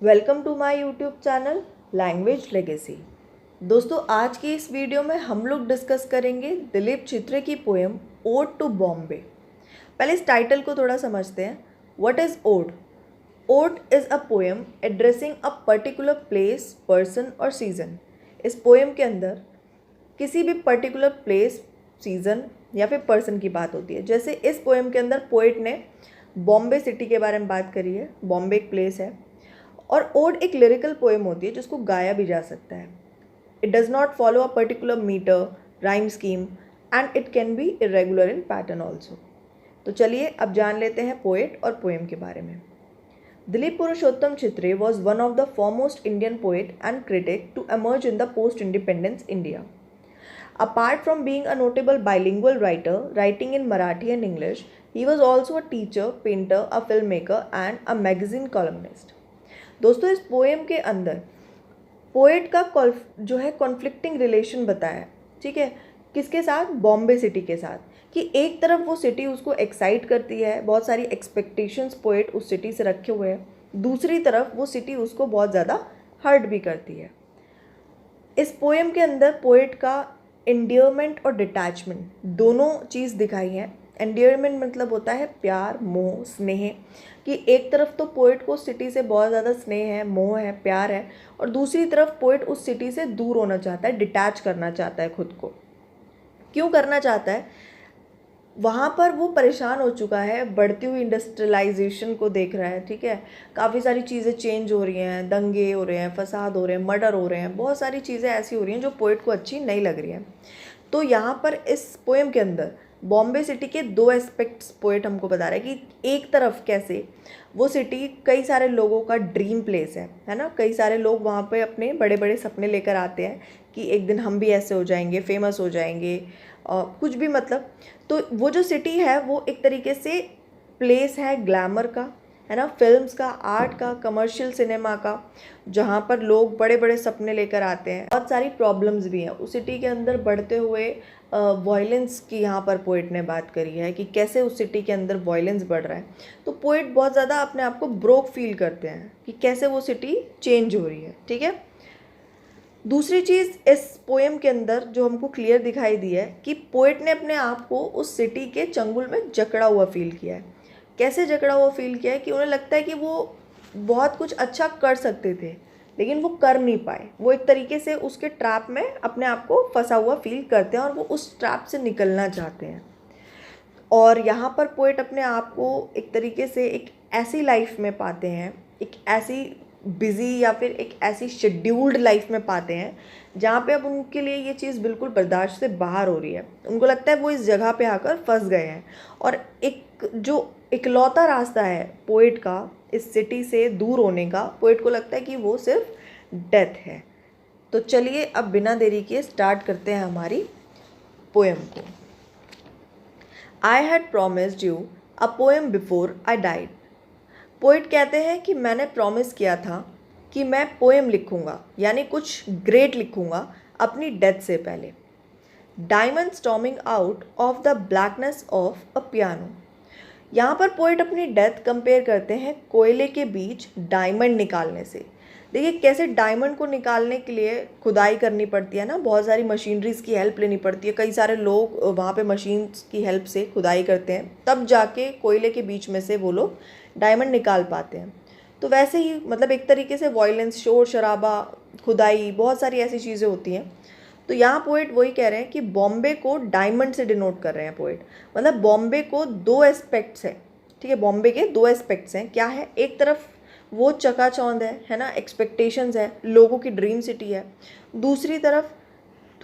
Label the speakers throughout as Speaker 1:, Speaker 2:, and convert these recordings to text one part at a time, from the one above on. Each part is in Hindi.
Speaker 1: Welcome to my YouTube channel language legacy. दोस्तों, आज की इस वीडियो में हम लोग डिस्कस करेंगे दिलीप चित्रे की पोएम ओड टू बॉम्बे। पहले इस टाइटल को थोड़ा समझते हैं। What is ode? Ode is a poem addressing a particular place, person और सीज़न। इस पोएम के अंदर किसी भी पर्टिकुलर प्लेस, सीज़न या फिर पर्सन की बात होती है। जैसे इस पोएम के अंदर पोइट ने बॉम्बे सिटी के बारे में बात करी है। बॉम्बे एक प्लेस है और ओड एक लिरिकल पोएम होती है जिसको गाया भी जा सकता है। It does not follow a particular meter, rhyme scheme and it can be irregular in pattern also. तो चलिए अब जान लेते हैं पोएट और पोएम के बारे में। Dilip Purushottam Chitre was one of the foremost Indian poet and critic to emerge in the post-independence India. Apart from being a notable bilingual writer, writing in Marathi and English, he was also a teacher, painter, a filmmaker and a magazine columnist. दोस्तों, इस पोएम के अंदर पोएट का जो है कॉन्फ्लिक्टिंग रिलेशन बताया है। ठीक है, किसके साथ? बॉम्बे सिटी के साथ। कि एक तरफ वो सिटी उसको एक्साइट करती है, बहुत सारी एक्सपेक्टेशंस पोएट उस सिटी से रखे हुए हैं, दूसरी तरफ वो सिटी उसको बहुत ज़्यादा हर्ट भी करती है। इस पोएम के अंदर पोएट का एंडियरमेंट और डिटैचमेंट दोनों चीज़ दिखाई है। एंडियरमेंट मतलब होता है प्यार, मोह, स्नेह। कि एक तरफ तो पोएट को सिटी से बहुत ज़्यादा स्नेह है, मोह है, प्यार है, और दूसरी तरफ पोएट उस सिटी से दूर होना चाहता है, डिटैच करना चाहता है खुद को। क्यों करना चाहता है? वहाँ पर वो परेशान हो चुका है, बढ़ती हुई इंडस्ट्रियलाइजेशन को देख रहा है। ठीक है, काफ़ी सारी चीज़ें चेंज हो रही हैं, दंगे हो रहे हैं, फसाद हो रहे हैं, मर्डर हो रहे हैं, बहुत सारी चीज़ें ऐसी हो रही हैं जो पोएट को अच्छी नहीं लग रही हैं। तो यहाँ पर इस पोएम के अंदर बॉम्बे सिटी के दो एस्पेक्ट्स पोएट हमको बता रहा है कि एक तरफ कैसे वो सिटी कई सारे लोगों का ड्रीम प्लेस है ना। कई सारे लोग वहाँ पे अपने बड़े बड़े सपने लेकर आते हैं कि एक दिन हम भी ऐसे हो जाएंगे, फेमस हो जाएंगे, कुछ भी मतलब। तो वो जो सिटी है वो एक तरीके से प्लेस है ग्लैमर का, है ना, फिल्म्स का, आर्ट का, कमर्शियल सिनेमा का, जहाँ पर लोग बड़े बड़े सपने लेकर आते हैं। बहुत सारी प्रॉब्लम्स भी हैं उस सिटी के अंदर, बढ़ते हुए वॉयलेंस की यहाँ पर पोएट ने बात करी है कि कैसे उस सिटी के अंदर वॉयलेंस बढ़ रहा है। तो पोएट बहुत ज़्यादा अपने आप को ब्रोक फील करते हैं कि कैसे वो सिटी चेंज हो रही है। ठीक है, दूसरी चीज़ इस पोएम के अंदर जो हमको क्लियर दिखाई दी है कि पोएट ने अपने आप को उस सिटी के चंगुल में जकड़ा हुआ फील किया है। कैसे जकड़ा हुआ फील किया है? कि उन्हें लगता है कि वो बहुत कुछ अच्छा कर सकते थे लेकिन वो कर नहीं पाए। वो एक तरीके से उसके ट्रैप में अपने आप को फंसा हुआ फील करते हैं और वो उस ट्रैप से निकलना चाहते हैं। और यहाँ पर पोएट अपने आप को एक तरीके से एक ऐसी लाइफ में पाते हैं, एक ऐसी बिज़ी या फिर एक ऐसी शेड्यूल्ड लाइफ में पाते हैं जहाँ पे अब उनके लिए ये चीज़ बिल्कुल बर्दाश्त से बाहर हो रही है। उनको लगता है वो इस जगह पे आकर फंस गए हैं और एक जो इकलौता रास्ता है पोएट का इस सिटी से दूर होने का, पोएट को लगता है कि वो सिर्फ डेथ है। तो चलिए अब बिना देरी किए स्टार्ट करते हैं हमारी पोएम को। I had promised you a poem before I died. Poet कहते हैं कि मैंने प्रॉमिस किया था कि मैं पोएम लिखूँगा, यानी कुछ ग्रेट लिखूँगा अपनी डेथ से पहले। Diamond storming out of the blackness of a piano. यहाँ पर पोइट अपनी डेथ कंपेयर करते हैं कोयले के बीच डायमंड निकालने से। देखिए कैसे डायमंड को निकालने के लिए खुदाई करनी पड़ती है ना, बहुत सारी मशीनरीज़ की हेल्प लेनी पड़ती है। कई सारे लोग वहाँ पे मशीन्स की हेल्प से खुदाई करते हैं, तब जाके कोयले के बीच में से वो लोग डायमंड निकाल पाते हैं। तो वैसे ही मतलब एक तरीके से वॉयलेंस, शोर शराबा, खुदाई, बहुत सारी ऐसी चीज़ें होती हैं। तो यहाँ पोएट वही कह रहे हैं कि बॉम्बे को डायमंड से डिनोट कर रहे हैं पोएट। मतलब बॉम्बे को दो एस्पेक्ट्स हैं। ठीक है, बॉम्बे के दो एस्पेक्ट्स हैं। क्या है? एक तरफ वो चकाचौंध है ना, एक्सपेक्टेशंस है, लोगों की ड्रीम सिटी है। दूसरी तरफ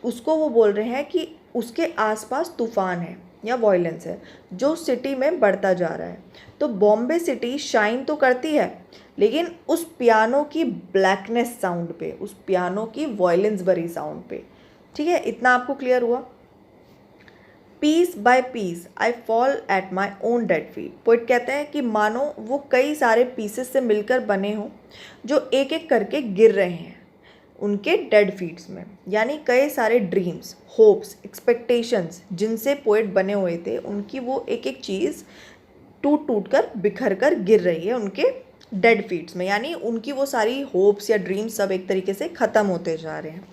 Speaker 1: उसको वो बोल रहे हैं कि उसके आसपास तूफान है या वॉयलेंस है जो सिटी में बढ़ता जा रहा है। तो बॉम्बे सिटी शाइन तो करती है लेकिन उस पियानो की ब्लैकनेस साउंड पे, उस पियानो की वॉयलेंस भरी साउंड पे। ठीक है, इतना आपको क्लियर हुआ? Piece by piece I fall at my own dead feet. Poet कहते हैं कि मानो वो कई सारे पीसेस से मिलकर बने हों जो एक एक करके गिर रहे हैं उनके डेड फीट्स में। यानी कई सारे ड्रीम्स, होप्स, एक्सपेक्टेशंस जिनसे पोइट बने हुए थे, उनकी वो एक एक चीज़ टूट टूट कर बिखर कर गिर रही है उनके डेड फीट्स में, यानी उनकी वो सारी होप्स या ड्रीम्स सब एक तरीके से ख़त्म होते जा रहे हैं।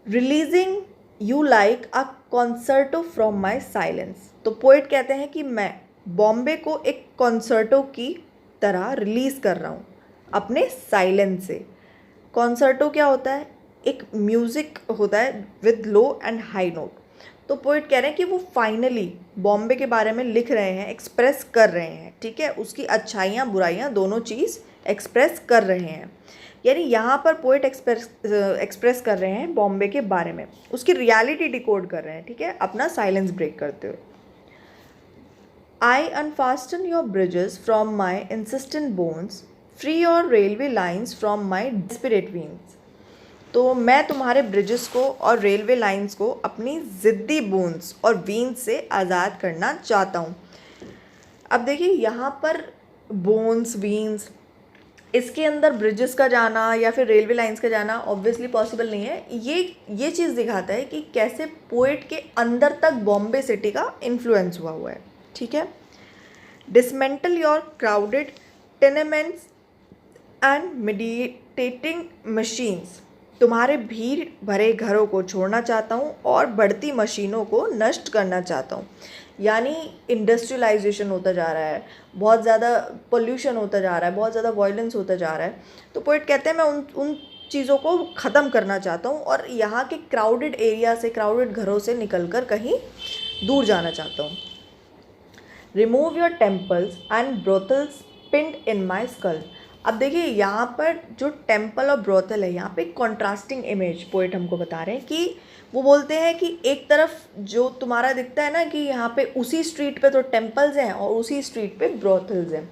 Speaker 1: Releasing you like a concerto from my silence. तो पोइट कहते हैं कि मैं बॉम्बे को एक कॉन्सर्टो की तरह रिलीज़ कर रहा हूँ अपने साइलेंस से। कॉन्सर्टो क्या होता है? एक म्यूज़िक होता है with low and high note. तो पोइट कह रहे हैं कि वो फाइनली बॉम्बे के बारे में लिख रहे हैं, एक्सप्रेस कर रहे हैं, ठीक है, उसकी अच्छाइयाँ बुराइयाँ दोनों चीज़ एक्सप्रेस कर रहे हैं। यानी यहाँ पर पोइट एक्सप्रेस कर रहे हैं बॉम्बे के बारे में, उसकी रियलिटी डिकोड कर रहे हैं, ठीक है, अपना साइलेंस ब्रेक करते हुए। I unfasten your bridges from my insistent bones, free your railway lines from my desperate veins. तो मैं तुम्हारे ब्रिजेस को और रेलवे लाइंस को अपनी ज़िद्दी बोन्स और वीन्स से आज़ाद करना चाहता हूँ। अब देखिए यहाँ पर बोन्स, वीन्स, इसके अंदर ब्रिजेस का जाना या फिर रेलवे लाइंस का जाना ऑब्वियसली पॉसिबल नहीं है। ये चीज़ दिखाता है कि कैसे पोएट के अंदर तक बॉम्बे सिटी का इन्फ्लुएंस हुआ है, ठीक है। Dismantle your crowded tenements and meditating machines. तुम्हारे भीड़ भरे घरों को छोड़ना चाहता हूँ और बढ़ती मशीनों को नष्ट करना चाहता हूँ। यानी इंडस्ट्रियलाइजेशन होता जा रहा है, बहुत ज़्यादा पोल्यूशन होता जा रहा है, बहुत ज़्यादा वायलेंस होता जा रहा है। तो पोइट कहते हैं मैं उन चीज़ों को ख़त्म करना चाहता हूँ और यहाँ के क्राउडेड एरिया से, क्राउडेड घरों से निकलकर कहीं दूर जाना चाहता हूँ। Remove your temples and brothels pinned in my skull. अब देखिए यहाँ पर जो टेम्पल और ब्रोथल है, यहाँ पे कॉन्ट्रास्टिंग इमेज पोइट हमको बता रहे हैं कि वो बोलते हैं कि एक तरफ जो तुम्हारा दिखता है ना कि यहाँ पे उसी स्ट्रीट पे तो टेम्पल्स हैं और उसी स्ट्रीट पे ब्रोथल्स हैं।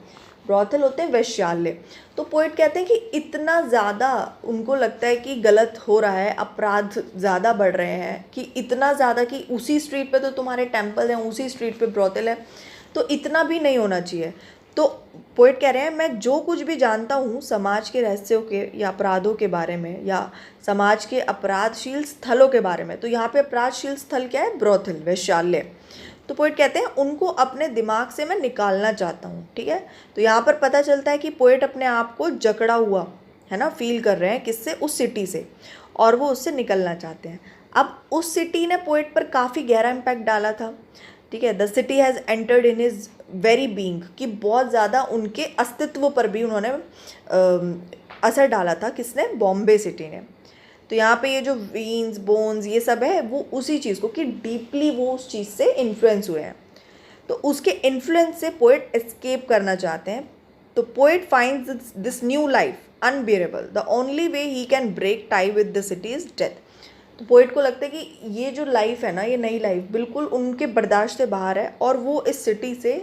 Speaker 1: ब्रोथल होते हैं वैश्यालय। तो पोइट कहते हैं कि इतना ज़्यादा उनको लगता है कि गलत हो रहा है, अपराध ज़्यादा बढ़ रहे हैं, कि इतना ज़्यादा कि उसी स्ट्रीट पे तो तुम्हारे टेम्पल हैं, उसी स्ट्रीट पे ब्रोथल है, तो इतना भी नहीं होना चाहिए। तो पोइट कह रहे हैं मैं जो कुछ भी जानता हूँ समाज के रहस्यों के या अपराधों के बारे में या समाज के अपराधशील स्थलों के बारे में, तो यहाँ पे अपराधशील स्थल क्या है? ब्रोथल, वैश्यालय। तो पोइट कहते हैं उनको अपने दिमाग से मैं निकालना चाहता हूँ, ठीक है। तो यहाँ पर पता चलता है कि पोइट अपने आप को जकड़ा हुआ है ना फील कर रहे हैं, किससे? उस सिटी से, और वो उससे निकलना चाहते हैं। अब उस सिटी ने पोइट पर काफ़ी गहरा इम्पैक्ट डाला था, ठीक है। The city has entered in his very being, कि बहुत ज़्यादा उनके अस्तित्व पर भी उन्होंने असर डाला था। किसने? बॉम्बे सिटी ने। तो यहाँ पे ये जो वीन्स, बोन्स, ये सब है वो उसी चीज़ को, कि डीपली वो उस चीज़ से इन्फ्लुएंस हुए हैं। तो उसके इन्फ्लुएंस से पोइट एस्केप करना चाहते हैं। तो poet finds this new life unbearable, the only way he can break tie with the city is death. तो पोइट को लगता है कि ये जो लाइफ है ना, ये नई लाइफ बिल्कुल उनके बर्दाश्त से बाहर है और वो इस सिटी से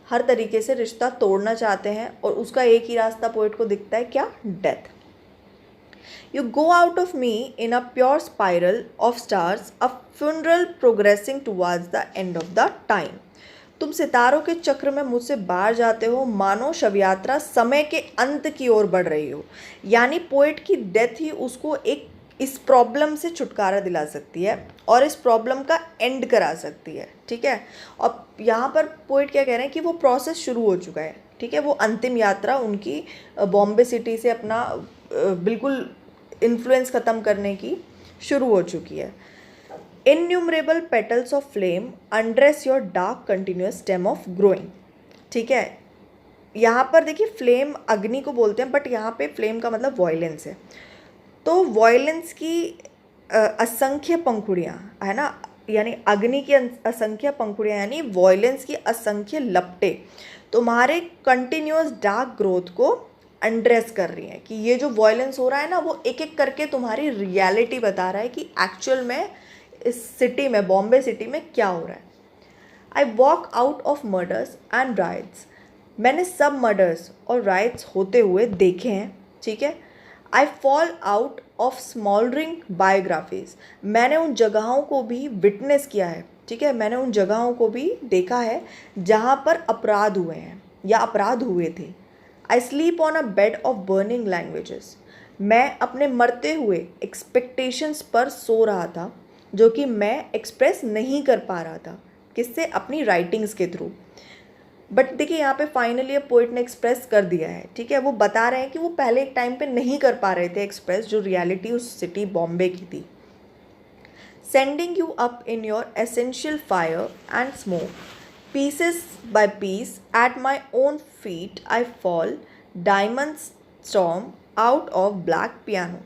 Speaker 1: हर तरीके से रिश्ता तोड़ना चाहते हैं, और उसका एक ही रास्ता पोइट को दिखता है, क्या? Death. You go out of me in a pure spiral of stars, a funeral progressing towards the end of the time. तुम सितारों के चक्र में मुझसे बाहर जाते हो, मानो शव यात्रा समय के अंत की ओर बढ़ रही हो। यानी पोइट की डेथ ही उसको एक इस प्रॉब्लम से छुटकारा दिला सकती है और इस प्रॉब्लम का एंड करा सकती है, ठीक है। और यहाँ पर पोइट क्या कह रहे हैं कि वो प्रोसेस शुरू हो चुका है, ठीक है। वो अंतिम यात्रा उनकी बॉम्बे सिटी से अपना बिल्कुल इन्फ्लुएंस ख़त्म करने की शुरू हो चुकी है। Innumerable petals of flame undress your dark continuous stem of growing, ठीक है। यहाँ पर देखिए फ्लेम अग्नि को बोलते हैं, बट यहाँ पे फ्लेम का मतलब वॉयलेंस है। तो वॉयलेंस की असंख्य पंखुड़ियाँ है ना, यानी अग्नि की असंख्य पंखुड़ियाँ, यानी वॉयलेंस की असंख्य लपटें तुम्हारे कंटिन्यूस डार्क ग्रोथ को एंड्रेस कर रही हैं। कि ये जो वॉयलेंस हो रहा है ना, वो एक एक करके तुम्हारी रियलिटी बता रहा है कि एक्चुअल में इस सिटी में, बॉम्बे सिटी में क्या हो रहा है। I walk out of murders and rights. मैंने सब मर्डर्स और राइट्स होते हुए देखे हैं, ठीक है। I fall out of smouldering biographies. मैंने उन जगहों को भी विटनेस किया है, ठीक है। मैंने उन जगहों को भी देखा है जहाँ पर अपराध हुए हैं या अपराध हुए थे। I sleep on a bed of burning languages. मैं अपने मरते हुए एक्सपेक्टेशंस पर सो रहा था, जो कि मैं एक्सप्रेस नहीं कर पा रहा था। किससे? अपनी राइटिंग्स के थ्रू। बट देखिए यहाँ पे फाइनली अब पोइट ने एक्सप्रेस कर दिया है, ठीक है। वो बता रहे हैं कि वो पहले एक टाइम पे नहीं कर पा रहे थे एक्सप्रेस जो रियलिटी उस सिटी बॉम्बे की थी। Sending you up in your essential fire and smoke, pieces by piece at my own feet I fall, diamond storm out of black piano.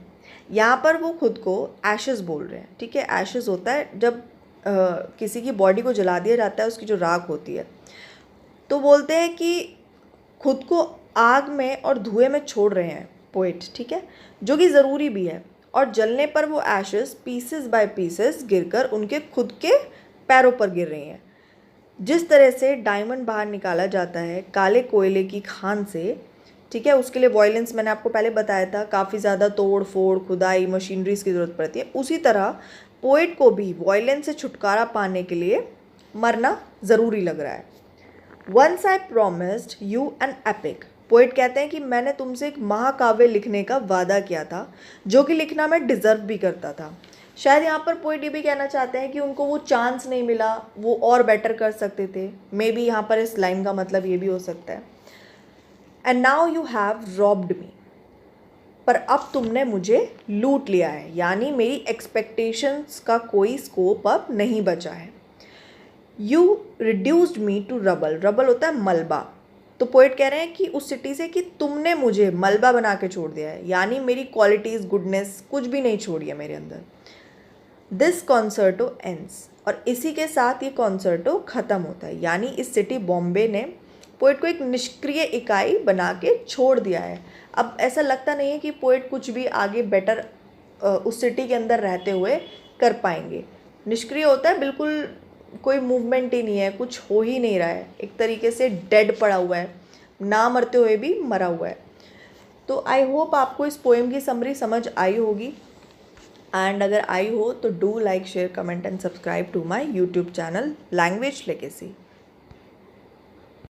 Speaker 1: यहाँ पर वो खुद को एशेस बोल रहे हैं, ठीक है। एशेस होता है जब किसी की बॉडी को जला दिया जाता है, उसकी जो राख होती है, तो बोलते हैं कि खुद को आग में और धुएं में छोड़ रहे हैं पोइट, ठीक है, जो कि ज़रूरी भी है। और जलने पर वो एशेस पीसेस बाय पीसेस गिरकर उनके खुद के पैरों पर गिर रही हैं। जिस तरह से डायमंड बाहर निकाला जाता है काले कोयले की खान से, ठीक है, उसके लिए वॉयलेंस मैंने आपको पहले बताया था, काफ़ी ज़्यादा तोड़ फोड़ खुदाई मशीनरीज की ज़रूरत पड़ती है। उसी तरह पोइट को भी वॉयलेंस से छुटकारा पाने के लिए मरना ज़रूरी लग रहा है। Once I promised you an epic, poet कहते हैं कि मैंने तुमसे एक महाकाव्य लिखने का वादा किया था जो कि लिखना मैं डिज़र्व भी करता था। शायद यहाँ पर पोइट ये भी कहना चाहते हैं कि उनको वो चांस नहीं मिला, वो और बेटर कर सकते थे। मे बी यहाँ पर इस लाइन का मतलब ये भी हो सकता है। And now you have robbed me, पर अब तुमने मुझे लूट लिया है, यानी मेरी एक्सपेक्टेशंस का कोई स्कोप अब नहीं बचा है। You reduced me to rubble, rubble होता है मलबा। तो पोइट कह रहे हैं कि उस सिटी से कि तुमने मुझे मलबा बना के छोड़ दिया है, यानी मेरी क्वालिटीज़ गुडनेस कुछ भी नहीं छोड़ी है मेरे अंदर। दिस कॉन्सर्टो एंड्स, और इसी के साथ ये कॉन्सर्टो ख़त्म होता है, यानी इस सिटी बॉम्बे ने पोइट को एक निष्क्रिय इकाई बना के छोड़ दिया है। अब ऐसा लगता नहीं है कि पोइट कुछ भी आगे बेटर उस सिटी के अंदर रहते हुए कर पाएंगे। निष्क्रिय होता है, बिल्कुल कोई मूवमेंट ही नहीं है, कुछ हो ही नहीं रहा है, एक तरीके से डेड पड़ा हुआ है, ना मरते हुए भी मरा हुआ है। तो आई होप आपको इस पोएम की समरी समझ आई होगी, एंड अगर आई हो तो do like share comment and subscribe to my YouTube channel language legacy.